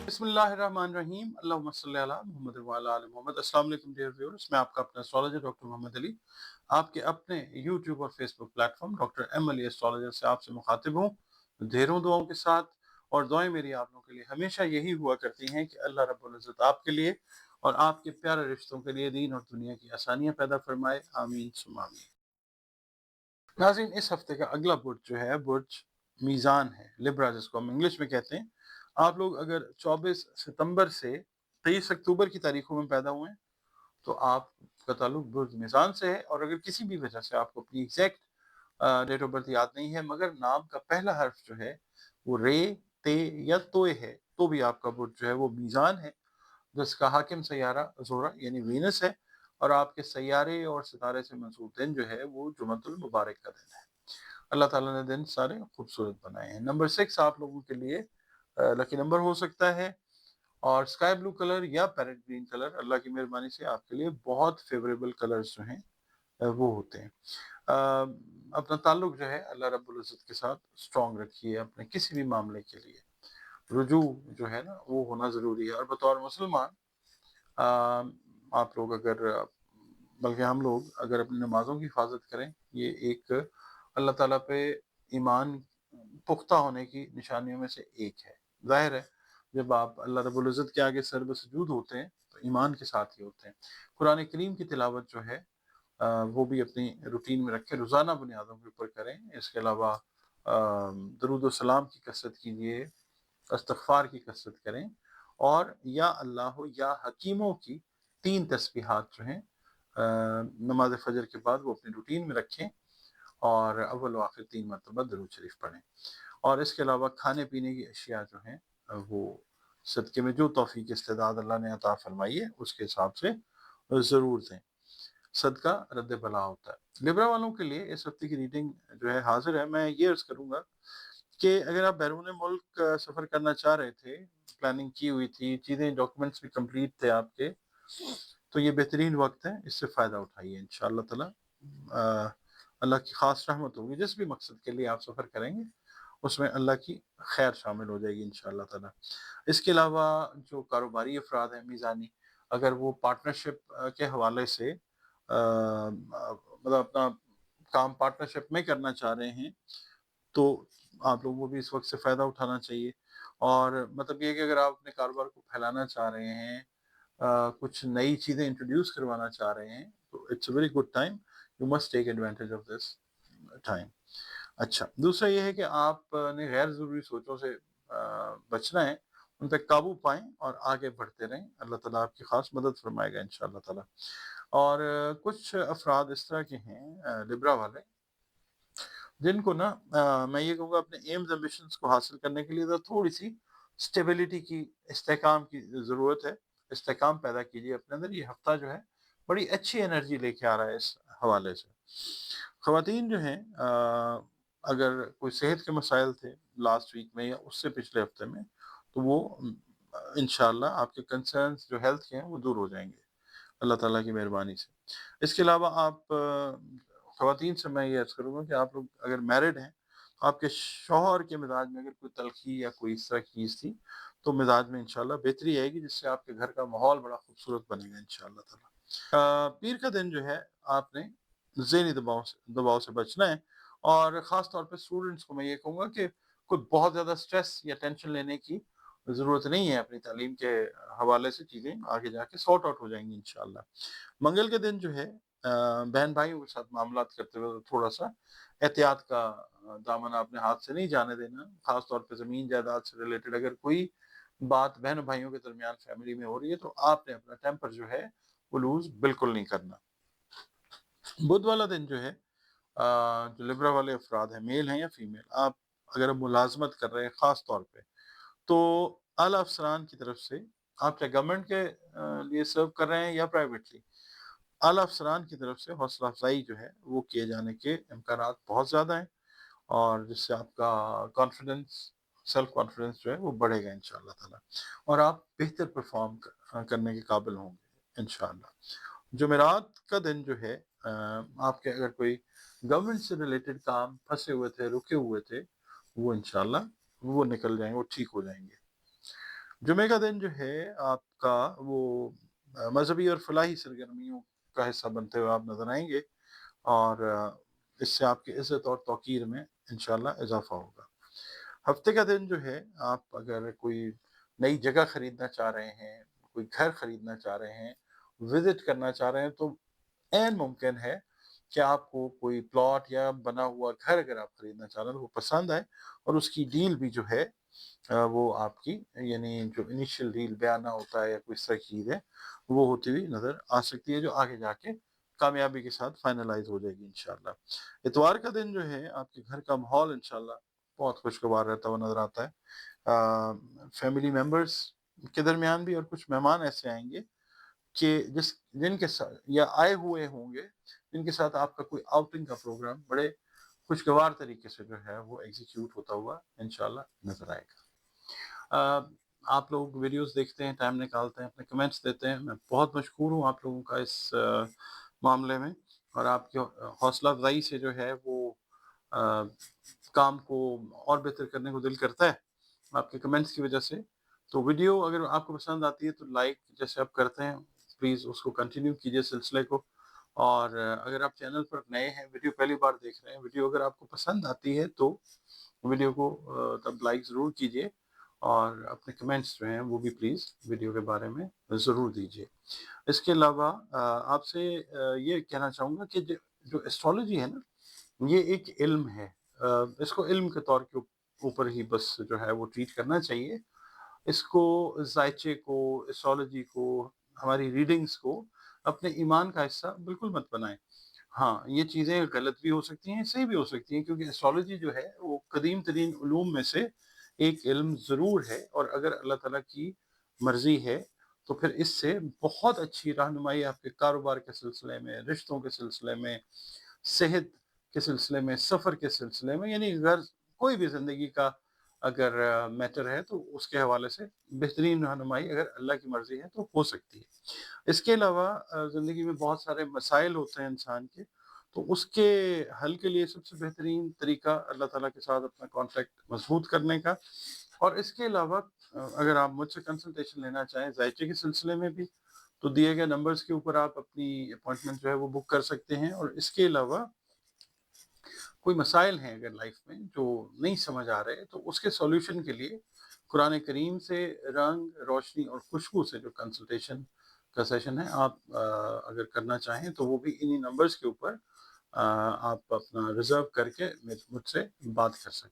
बिस्मिल्लाहिर्रहमानिर्रहीम अल्लाहुम्मा सल्ली अला मुहम्मद व अला आलि मुहम्मद। अस्सलाम वालेकुम डियर व्यूअर्स, मैं आपका अपना एस्ट्रोलॉजर डॉक्टर मोहम्मद अली आपके अपने यूट्यूब और Facebook platform doctor M Ali astrologer से आपसे मुखातिब हूँ ढेरों दुआओं के साथ। और दुआएं मेरी आप लोगों के लिए हमेशा यही हुआ करती हैं कि अल्लाह रब्बुल इज़्ज़त आपके लिए और आपके प्यारे रिश्तों के लिए दीन और दुनिया की आसानियाँ पैदा फरमाए, आमीन सुम्मा आमीन। नाज़रीन, इस हफ्ते का अगला बुर्ज जो है बुर्ज मीज़ान है, लिब्रा जिसको हम इंग्लिश में कहते हैं। आप लोग अगर 24 सितंबर से 23 अक्टूबर की तारीखों में पैदा हुए हैं तो आपका ताल्लुक बुर्ज मीज़ान से है। और अगर किसी भी वजह से आपको अपनी एग्जैक्ट डेट ऑफ बर्थ याद नहीं है मगर नाम का पहला हर्फ जो है वो रे, ते या तोय है तो भी आपका बुर्ज जो है वो मीज़ान है, जिसका हाकिम सैयारा ज़ोहरा यानी वीनस है। और आपके सैयारे और सितारे से मंसूब दिन जो है वो जुमतुल मुबारक का दिन है। अल्लाह ताला ने दिन सारे खूबसूरत बनाए हैं। नंबर 6 आप लोगों के लिए लकी नंबर हो सकता है और स्काई ब्लू कलर या पैरेट ग्रीन कलर अल्लाह की मेहरबानी से आपके लिए बहुत फेवरेबल कलर्स जो हैं वो होते हैं। अपना ताल्लुक जो है अल्लाह रब्बुल इज़्ज़त के साथ स्ट्रॉन्ग रखिए। अपने किसी भी मामले के लिए रुजू जो है ना वो होना ज़रूरी है। और बतौर मुसलमान आप लोग अगर बल्कि हम लोग अगर अपनी नमाज़ों की हिफाजत करें, ये एक अल्लाह ताला पे ईमान पुख्ता होने की निशानियों में से एक है। ज़ाहिर है जब आप अल्लाह रब्बुल इज़्ज़त के आगे सर बसजूद होते हैं तो ईमान के साथ ही होते हैं। कुरान करीम की तिलावत जो है वो भी अपनी रूटीन में रखें, रोज़ाना बुनियादों के ऊपर करें। इसके अलावा दरूद व सलाम की कसरत कीजिए, इस्तिग़फ़ार की कसरत करें और या अल्लाह या हकीमों की 3 तस्बीहात जो हैं नमाज फ़जर के बाद वो अपनी रूटीन में रखें और अव्वल व आखिर 3 मरतबा दरूद शरीफ पढ़ें। और इसके अलावा खाने-पीने की अशिया जो हैं वो सदक़े में जो तौफ़ीक इस्तेताद अल्लाह ने अता फ़रमाई है उसके हिसाब से ज़रूर दें। सदका रद्द बला होता है। लिब्रा वालों के लिए इस हफ्ते की रीडिंग जो है हाज़िर है। मैं ये अर्ज़ करूँगा कि अगर आप बैरून मुल्क सफ़र करना चाह रहे थे, प्लानिंग की हुई थी, चीज़ें डॉक्यूमेंट्स भी कंप्लीट थे आपके, तो ये बेहतरीन वक़्त है, इससे फ़ायदा उठाइए इंशाअल्लाह ताला। अल्लाह की ख़ास रहमत होगी, जिस भी मकसद के लिए आप सफ़र करेंगे, उसमें अल्लाह की खैर शामिल हो जाएगी इंशाअल्लाह ताला। इसके अलावा जो कारोबारी अफ़राद हैं मीज़ानी, अगर वो पार्टनरशिप के हवाले से मतलब अपना काम पार्टनरशिप में करना चाह रहे हैं, तो आप लोगों को भी इस वक़्त से फ़ायदा उठाना चाहिए। और मतलब ये है कि अगर आप अपने कारोबार को फैलाना चाह रहे हैं, कुछ नई चीज़ें इंट्रोड्यूस करवाना चाह रहे हैं, तो it's a very good time, you must take advantage of this time. अच्छा, दूसरा ये है कि आपने गैर ज़रूरी सोचों से बचना है, उन पे काबू पाएँ और आगे बढ़ते रहें। अल्लाह ताला आपकी ख़ास मदद फ़रमाएगा इंशाअल्लाह ताला। और कुछ अफ़राद इस तरह के हैं लिब्रा वाले, जिनको ना मैं ये कहूँगा अपने एम्स एम्बिशंस को हासिल करने के लिए तो थोड़ी-सी स्टेबिलिटी की, इस्तेहकाम की ज़रूरत है। इस्तेहकाम पैदा कीजिए अपने अंदर। ये हफ़्ता जो है बड़ी अच्छी एनर्जी लेके आ रहा है इस हवाले से। ख़वातीन जो हैं अगर कोई सेहत के मसाइल थे लास्ट वीक में या उससे पिछले हफ़्ते में, तो वो इंशाअल्लाह आपके कंसर्न्स जो हेल्थ के हैं वो दूर हो जाएँगे, अल्लाह ताला की मेहरबानी से। इसके अलावा आप ख़वातीन से मैं ये अर्ज़ करूँगा कि आप लोग अगर मैरिड हैं, तो आपके शौहर के मिज़ाज में अगर कोई तल्ख़ी या कोई इस तरह की चीज़ थी, तो मिज़ाज में इंशाअल्लाह बेहतरी आएगी, जिससे आपके घर का माहौल बड़ा खूबसूरत बनेगा इंशाअल्लाह ताला। पीर का दिन जो है आपने ज़हनी दबाव से बचना है। और ख़ास तौर पे स्टूडेंट्स को मैं ये कहूँगा कि कोई बहुत ज़्यादा स्ट्रेस या टेंशन लेने की ज़रूरत नहीं है। अपनी तालीम के हवाले से चीज़ें आगे जाके सॉर्ट आउट हो जाएँगी इंशाअल्लाह। मंगल के दिन जो है बहन-भाइयों के साथ मामलात करते हुए थोड़ा-सा एहतियात का दामन आपने हाथ से नहीं जाने देना। ख़ास तौर पे ज़मीन जायदाद से रिलेटेड अगर कोई बात बहन-भाइयों के दरमियान फैमिली में हो रही है, तो आपने अपना टेम्पर जो है वो लूज़ बिल्कुल नहीं करना। बुध वाला दिन जो है जो लिब्रा वाले अफ़राद हैं, मेल हैं या फीमेल, आप अगर मुलाज़मत कर रहे हैं ख़ास तौर पे, तो आला अफ़सरान की तरफ से, आप चाहे गवर्नमेंट के लिए सर्व कर रहे हैं या प्राइवेटली, आला अफ़सरान की तरफ से हौसला अफ़ज़ाई जो है वो किए जाने के इम्कानात बहुत ज़्यादा हैं। और जिससे आपका कॉन्फिडेंस, सेल्फ कॉन्फिडेंस जो है वो बढ़ेगा इंशाअल्लाह ताला और आप बेहतर परफ़ॉर्म करने के काबिल होंगे इंशाअल्लाह। जुमेरात का दिन जो है आपके अगर कोई गवर्नमेंट से रिलेटेड काम फँसे हुए थे, रुके हुए थे, वो इंशाअल्लाह वो निकल जाएँगे, वो ठीक हो जाएँगे। जुमे का दिन जो है आपका वो मज़हबी और फलाही सरगर्मियों का हिस्सा बनते हुए आप नज़र आएँगे और इससे आपकी इज़्ज़त और तौक़ीर में इंशाअल्लाह इज़ाफ़ा होगा। हफ़्ते का दिन जो है, आप अगर कोई नई जगह खरीदना चाह रहे हैं, कोई घर खरीदना चाह रहे हैं, विज़िट करना चाह रहे हैं, तो ऐन मुमकिन है कि आपको कोई प्लॉट या बना हुआ घर अगर आप खरीदना चाह रहे हैं, तो वो पसंद आए और उसकी डील भी जो है वो आपकी, यानी जो इनिशियल डील बयाना होता है या कोई इस तरह की चीज़ है, वो होती हुई नज़र आ सकती है, जो आगे जाके कामयाबी के साथ फाइनलाइज़ हो जाएगी इंशाअल्लाह। इतवार का दिन जो है, आपके घर का माहौल इंशाअल्लाह बहुत खुशगवार रहता हुआ नज़र आता है। फैमिली मेंबर्स के दरमियान भी और कुछ मेहमान ऐसे आएँगे कि जिनके साथ या आए हुए होंगे, जिनके साथ आपका कोई आउटिंग का प्रोग्राम बड़े खुशगवार तरीके से जो है वो एग्ज़ीक्यूट होता हुआ इंशाअल्लाह नज़र आएगा। अ, आप लोग वीडियोज़ देखते हैं, टाइम निकालते हैं, अपने कमेंट्स देते हैं, मैं बहुत मशहूर हूँ आप लोगों का इस मामले में, और आपकी हौसला अफ़ज़ाई से जो है वो अ, काम को और बेहतर करने को दिल करता है, आपके कमेंट्स की वजह से। तो वीडियो अगर आपको पसंद आती है तो लाइक जैसे आप करते हैं, प्लीज़ उसको कंटिन्यू कीजिए सिलसिले को। और अगर आप चैनल पर नए हैं, वीडियो पहली बार देख रहे हैं, वीडियो अगर आपको पसंद आती है तो वीडियो को तब लाइक ज़रूर कीजिए और अपने कमेंट्स जो हैं वो भी प्लीज़ वीडियो के बारे में ज़रूर दीजिए। इसके अलावा आपसे ये कहना चाहूँगा कि जो एस्ट्रोलॉजी है ना, ये एक इल्म है। इसको इल्म के तौर के ऊपर ही बस जो है वो ट्रीट करना चाहिए। इसको, ज़ायचे को, एस्ट्रोलॉजी को, हमारी रीडिंग्स को अपने ईमान का हिस्सा बिल्कुल मत बनाएँ। हाँ, ये चीज़ें गलत भी हो सकती हैं, सही भी हो सकती हैं, क्योंकि एस्ट्रोलॉजी जो है वो कदीम तरीन उलूम में से एक इल्म ज़रूर है, और अगर अल्लाह ताला की मर्ज़ी है तो फिर इससे बहुत अच्छी रहनुमाई आपके कारोबार के सिलसिले में, रिश्तों के सिलसिले में, सेहत के सिलसिले में, सफ़र के सिलसिले में, यानी अगर कोई भी ज़िंदगी का अगर मैटर है तो उसके हवाले से बेहतरीन रहनुमाई अगर अल्लाह की मर्ज़ी है तो हो सकती है। इसके अलावा ज़िंदगी में बहुत सारे मसाइल होते हैं इंसान के, तो उसके हल के लिए सबसे बेहतरीन तरीका अल्लाह ताला के साथ अपना कॉन्टैक्ट मज़बूत करने का। और इसके अलावा अगर आप मुझसे कंसल्टेशन लेना चाहें ज़ायचे के सिलसिले में भी, तो दिए गए नंबर्स के ऊपर आप अपनी अपॉइंटमेंट जो है वो बुक कर सकते हैं। और इसके अलावा कोई मसाइल हैं अगर लाइफ में जो नहीं समझ आ रहे, तो उसके सॉल्यूशन के लिए कुरान करीम से रंग, रोशनी और खुशबू से जो कंसल्टेशन का सेशन है, आप अगर करना चाहें तो वो भी इन्हीं नंबर्स के ऊपर आप अपना रिज़र्व करके मुझसे बात कर सकते हैं।